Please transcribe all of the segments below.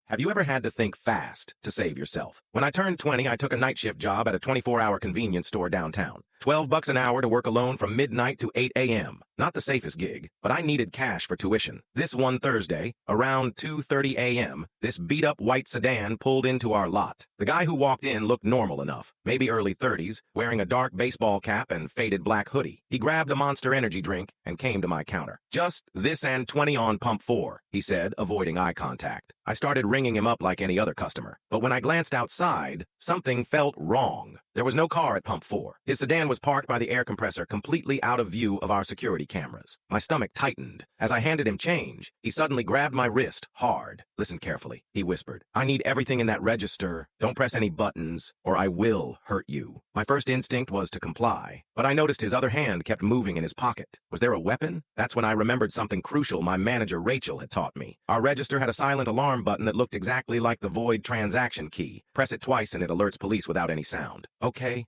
Have you ever had to think fast to save yourself? When I turned 20, I took a night shift job at a 24-hour convenience store downtown. $12 an hour to work alone from midnight to 8 a.m. Not the safest gig, but I needed cash for tuition. This one Thursday, around 2:30 a.m., this beat-up white sedan pulled into our lot. The guy who walked in looked normal enough, maybe early 30s, wearing a dark baseball cap and faded black hoodie. He grabbed a Monster Energy drink and came to my counter. "Just this and 20 on pump 4, he said, avoiding eye contact. I started ringing him up like any other customer, but when I glanced outside, something felt wrong. There was no car at pump 4. His sedan was parked by the air compressor, completely out of view of our security cameras. My stomach tightened. As I handed him change, he suddenly grabbed my wrist hard. "Listen carefully," he whispered. "I need everything in that register. Don't press any buttons, or I will hurt you." My first instinct was to comply, but I noticed his other hand kept moving in his pocket. Was there a weapon? That's when I remembered something crucial my manager Rachel had taught me. Our register had a silent alarm button that looked exactly like the void transaction key. Press it twice and it alerts police without any sound. Okay,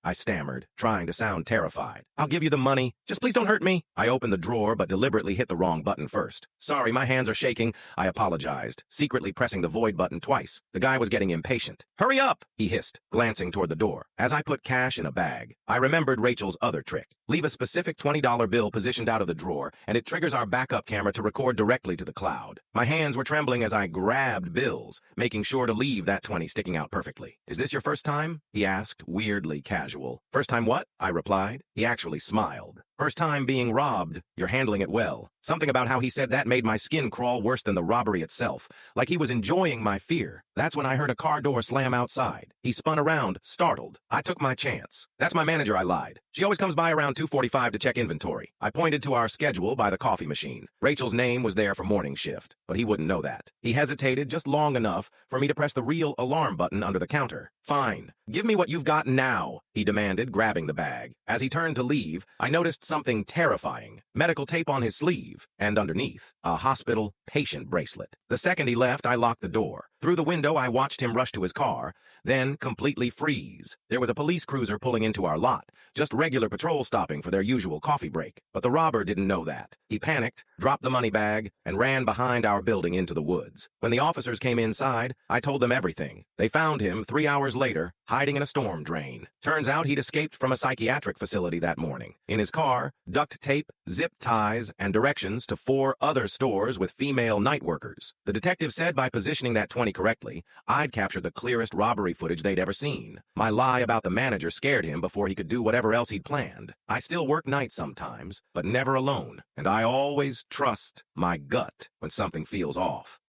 I stammered, trying to sound terrified. "I'll give you the money. Just please don't hurt me." I opened the drawer but deliberately hit the wrong button first. "Sorry, my hands are shaking," I apologized, secretly pressing the void button twice. The guy was getting impatient. "Hurry up," he hissed, glancing toward the door. As I put cash in a bag, I remembered Rachel's other trick. Leave a specific $20 bill positioned out of the drawer, and it triggers our backup camera to record directly to the cloud. My hands were trembling as I grabbed bills, making sure to leave that 20 sticking out perfectly. "Is this your first time?" he asked, weirdly casual. "First time what?" I replied. He actually smiled. "First time being robbed. You're handling it well." Something about how he said that made my skin crawl worse than the robbery itself, like he was enjoying my fear. That's when I heard a car door slam outside. He spun around, startled. I took my chance. "That's my manager," I lied. "She always comes by around 2:45 to check inventory." I pointed to our schedule by the coffee machine. Rachel's name was there for morning shift, but he wouldn't know that. He hesitated just long enough for me to press the real alarm button under the counter. "Fine. Give me what you've got now," he demanded, grabbing the bag. As he turned to leave, I noticed something terrifying. Medical tape on his sleeve, and underneath, a hospital patient bracelet. The second he left, I locked the door. Through the window, I watched him rush to his car, then completely freeze. There was a police cruiser pulling into our lot, just regular patrol stopping for their usual coffee break. But the robber didn't know that. He panicked, dropped the money bag, and ran behind our building into the woods. When the officers came inside, I told them everything. They found him 3 hours later, hiding in a storm drain. Turns out he'd escaped from a psychiatric facility that morning. In his car, duct tape, zip ties, and directions to 4 other stores with female night workers. The detective said by positioning that 20 correctly, I'd captured the clearest robbery footage they'd ever seen. My lie about the manager scared him before he could do whatever else he'd planned. I still work nights sometimes, but never alone, and I always trust my gut when something feels off.